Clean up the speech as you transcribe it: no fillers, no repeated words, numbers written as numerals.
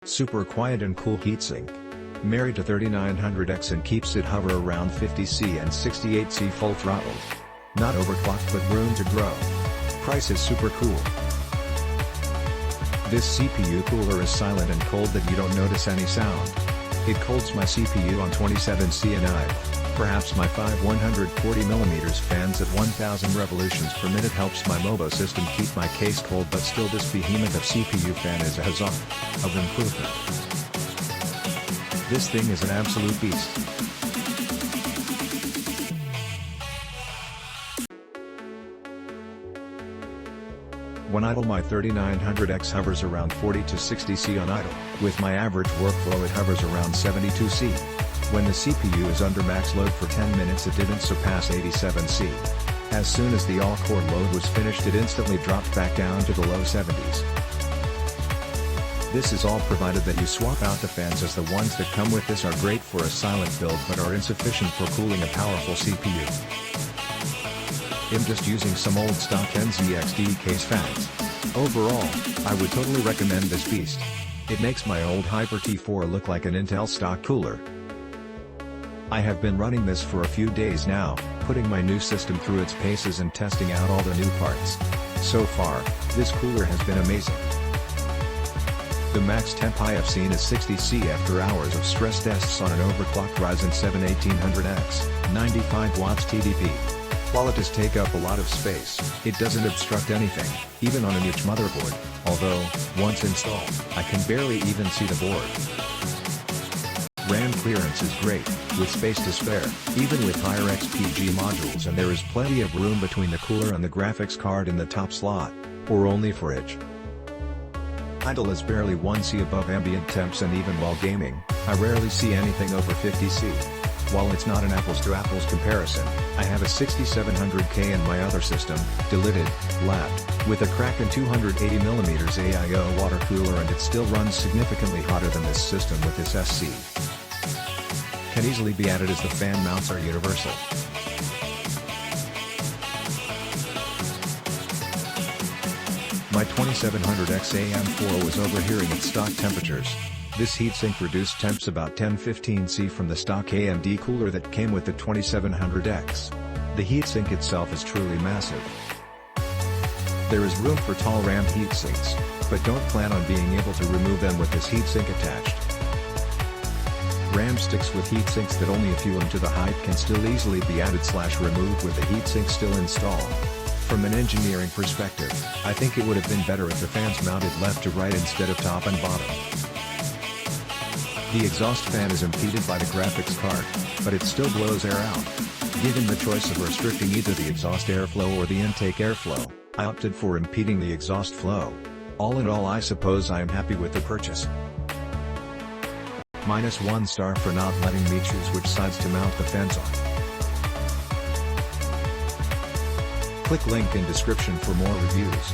Super quiet and cool heatsink. Married to 3900X and keeps it hover around 50C and 68C full throttle. Not overclocked but room to grow. Price is super cool. This CPU cooler is silent and cold that you don't notice any sound. It cools my CPU on 27C and idle. Perhaps my 140mm fans at 1000 revolutions per minute helps my MOBO system keep my case cold, but still this behemoth of CPU fan is a huzzah of improvement. This thing is an absolute beast. When idle, my 3900X hovers around 40 to 60C on idle. With my average workflow it hovers around 72C. When the CPU is under max load for 10 minutes it didn't surpass 87C. As soon as the all-core load was finished it instantly dropped back down to the low 70s. This is all provided that you swap out the fans, as the ones that come with this are great for a silent build but are insufficient for cooling a powerful CPU. I'm just using some old stock NZXT case fans. Overall, I would totally recommend this beast. It makes my old Hyper T4 look like an Intel stock cooler. I have been running this for a few days now, putting my new system through its paces and testing out all the new parts. So far, this cooler has been amazing. The max temp I have seen is 60C after hours of stress tests on an overclocked Ryzen 7 1800X, 95 watts TDP. While it does take up a lot of space, it doesn't obstruct anything, even on a niche motherboard, although, once installed, I can barely even see the board. RAM clearance is great, with space to spare, even with higher XPG modules, and there is plenty of room between the cooler and the graphics card in the top slot, or only for edge. Idle is barely 1C above ambient temps, and even while gaming, I rarely see anything over 50C. While it's not an apples-to-apples comparison, I have a 6700K in my other system, delidded, lapped, with a Kraken 280mm AIO water cooler, and it still runs significantly hotter than this system with this SC. Can easily be added as the fan mounts are universal. My 2700X AM4 was overheating at stock temperatures. This heatsink reduced temps about 10-15C from the stock AMD cooler that came with the 2700X. The heatsink itself is truly massive. There is room for tall RAM heatsinks, but don't plan on being able to remove them with this heatsink attached. RAM sticks with heatsinks that only a few to the height can still easily be added/removed with the heatsink still installed. From an engineering perspective, I think it would have been better if the fans mounted left to right instead of top and bottom. The exhaust fan is impeded by the graphics card, but it still blows air out. Given the choice of restricting either the exhaust airflow or the intake airflow, I opted for impeding the exhaust flow. All in all, I suppose I am happy with the purchase. -1 star for not letting me choose which sides to mount the fans on. Click link in description for more reviews.